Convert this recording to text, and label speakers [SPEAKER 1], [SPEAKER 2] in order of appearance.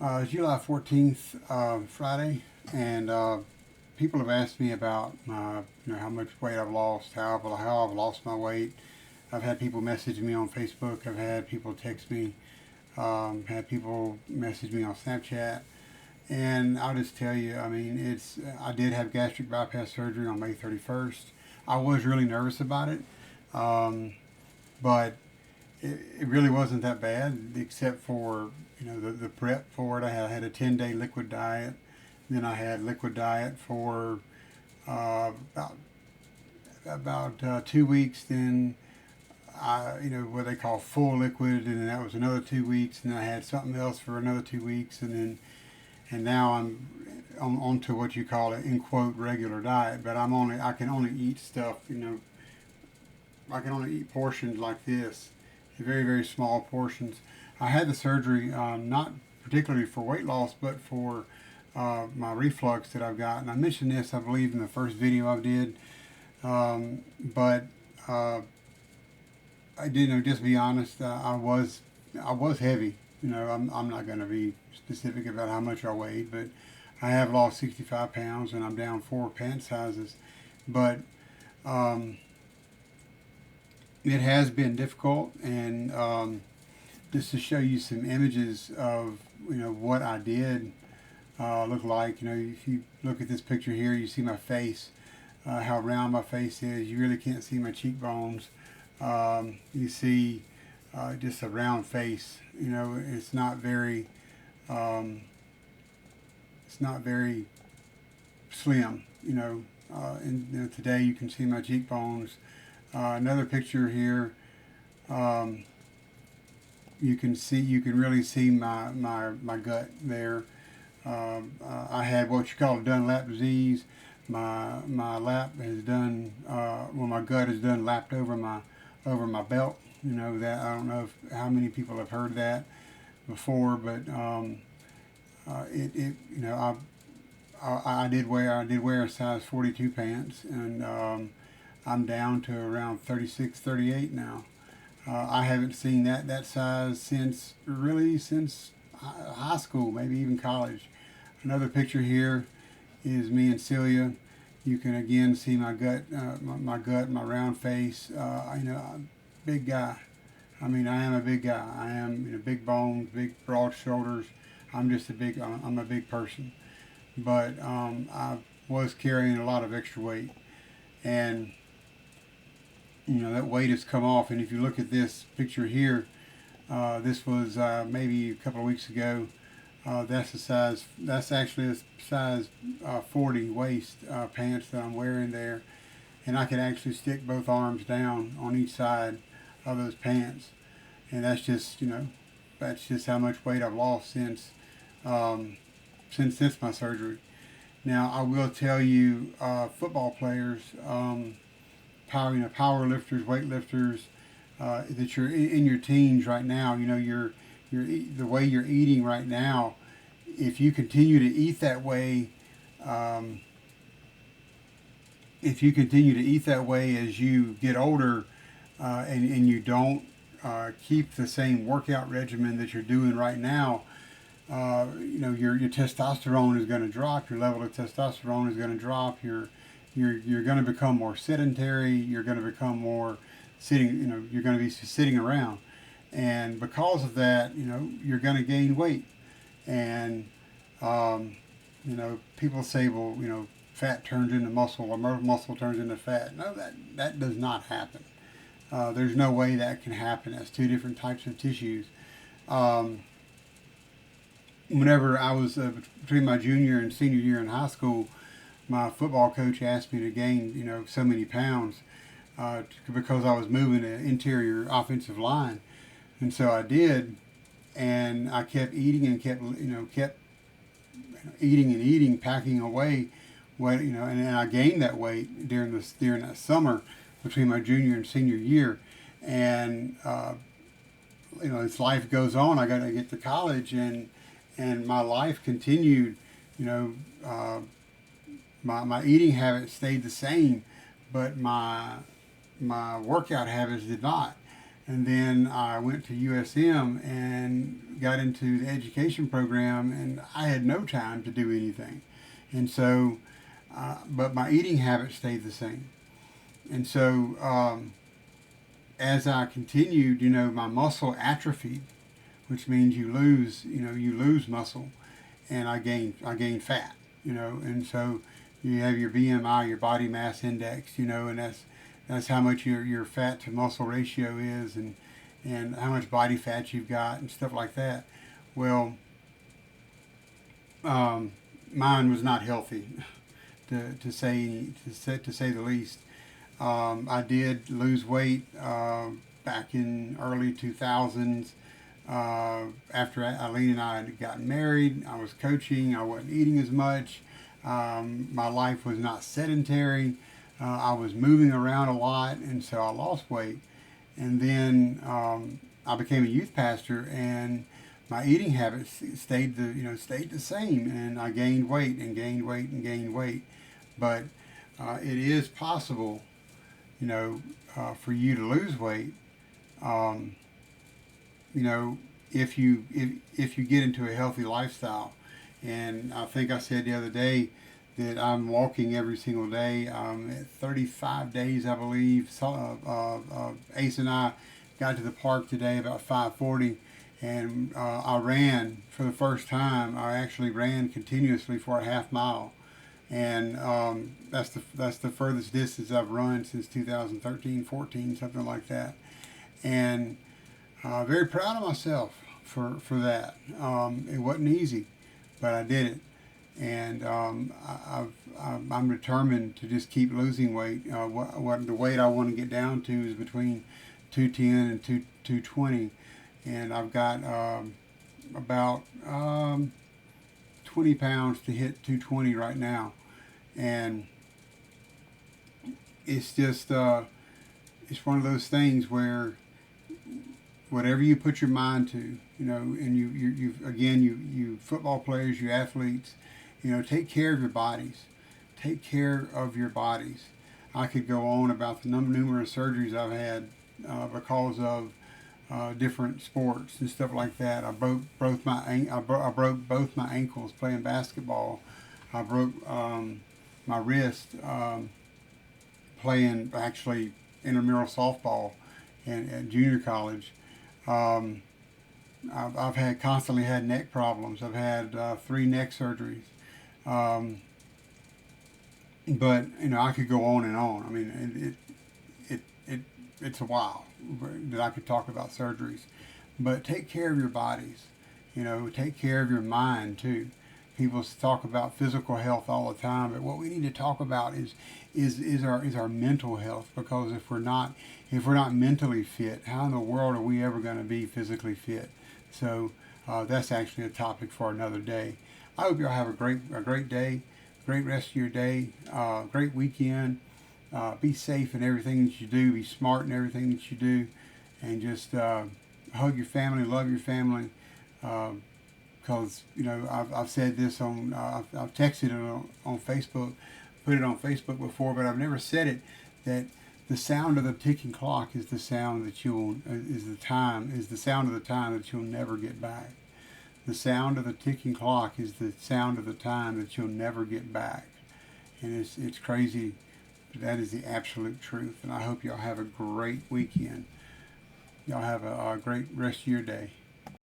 [SPEAKER 1] July 14th, Friday, and people have asked me about how much weight I've lost, how I've lost my weight. I've had people message me on Facebook. I've had people text me. Had people message me on Snapchat, and I'll just tell you, I mean, I did have gastric bypass surgery on May 31st. I was really nervous about it, um, but it really wasn't that bad, except for the prep for it. I had a 10-day liquid diet. Then I had liquid diet for about 2 weeks. Then what they call full liquid, and then that was another 2 weeks. And then I had something else for another 2 weeks, and now I'm on to what you call an in quote regular diet. But I can only eat stuff. I can only eat portions like this, very very small portions. I had the surgery not particularly for weight loss, but for my reflux that I've got. And I mentioned this, I believe, in the first video I did. But I did, just be honest. I was heavy. I'm not going to be specific about how much I weighed, but I have lost 65 pounds and I'm down 4 pant sizes. But um, it has been difficult, and just to show you some images of what I did look like. If you look at this picture here, you see my face, how round my face is. You really can't see my cheekbones. You see just a round face. Um, it's not very slim. And today you can see my cheekbones. Another picture here. Um, you can really see my gut there. I had what you call Dunlap disease. My lap has done my gut has done lapped over my belt. That I don't know how many people have heard that before, but it I did wear a size 42 pants, and I'm down to around 36, 38 now. I haven't seen that size since high school, maybe even college. Another picture here is me and Celia. You can again see my gut, my round face. I'm a big guy. I mean, I am a big guy. I am big bones, big broad shoulders. I'm a big person. But I was carrying a lot of extra weight, and that weight has come off. And if you look at this picture here, this was maybe a couple of weeks ago. That's actually a size 40 waist pants that I'm wearing there, and I can actually stick both arms down on each side of those pants, and that's just how much weight I've lost um, since my surgery. Now I will tell you, football players, power lifters, weightlifters, that you're in your teens right now. The way you're eating right now. If you continue to eat that way, um, if you continue to eat that way as you get older, and you don't keep the same workout regimen that you're doing right now, your testosterone is going to drop. Your level of testosterone is going to drop. You're going to become more sedentary. You're going to become more sitting. You're going to be sitting around, and because of that, you're going to gain weight. And people say, well, fat turns into muscle, or muscle turns into fat. No, that does not happen. There's no way that can happen. That's two different types of tissues. Um, Whenever I was between my junior and senior year in high school, my football coach asked me to gain so many pounds because I was moving an interior offensive line, and so I did, and I kept eating and kept eating and eating, packing away what and I gained that weight during that summer between my junior and senior year, and as life goes on, I got to get to college, and my life continued. You know, uh, my eating habits stayed the same, but my workout habits did not. And then I went to USM and got into the education program, and I had no time to do anything. And so, but my eating habits stayed the same. And so, as I continued, my muscle atrophied, which means you lose muscle, and I gained fat, and so you have your BMI, your body mass index, and that's how much your fat to muscle ratio is, and how much body fat you've got and stuff like that. Well, mine was not healthy, to say the least. I did lose weight back in early 2000s. After Eileen and I had gotten married, I was coaching. I wasn't eating as much. My life was not sedentary. I was moving around a lot, and so I lost weight. And then I became a youth pastor, and my eating habits stayed the same, and I gained weight and gained weight and gained weight. But it is possible, for you to lose weight. Um, if you get into a healthy lifestyle. And I think I said the other day that I'm walking every single day. At 35 days, I believe. So, Ace and I got to the park today about 5:40, and I ran for the first time. I actually ran continuously for a half mile, and that's the furthest distance I've run since 2013, 14, something like that. And very proud of myself for that. It wasn't easy, but I did it, and I'm determined to just keep losing weight. What the weight I want to get down to is between 210 and 220, and I've got about 20 pounds to hit 220 right now, and it's just it's one of those things where whatever you put your mind to, and you football players, you athletes, take care of your bodies. Take care of your bodies. I could go on about the numerous surgeries I've had because of different sports and stuff like that. I broke both my ankles playing basketball. I broke my wrist playing actually intramural softball in junior college. Um, I've constantly had neck problems. I've had 3 neck surgeries. Um, but I could go on and on. I mean, it's a while that I could talk about surgeries. But take care of your bodies. Take care of your mind too. People talk about physical health all the time, but what we need to talk about is our mental health, because if we're not mentally fit, how in the world are we ever going to be physically fit? So that's actually a topic for another day. I hope y'all have a great day, great rest of your day, great weekend. Be safe in everything that you do. Be smart in everything that you do, and just hug your family, love your family. Because I've said this I've texted it on Facebook, put it on Facebook before, but I've never said it, that the sound of the ticking clock is the sound that the sound of the time that you'll never get back. The sound of the ticking clock is the sound of the time that you'll never get back. And it's crazy, but that is the absolute truth. And I hope y'all have a great weekend. Y'all have a great rest of your day.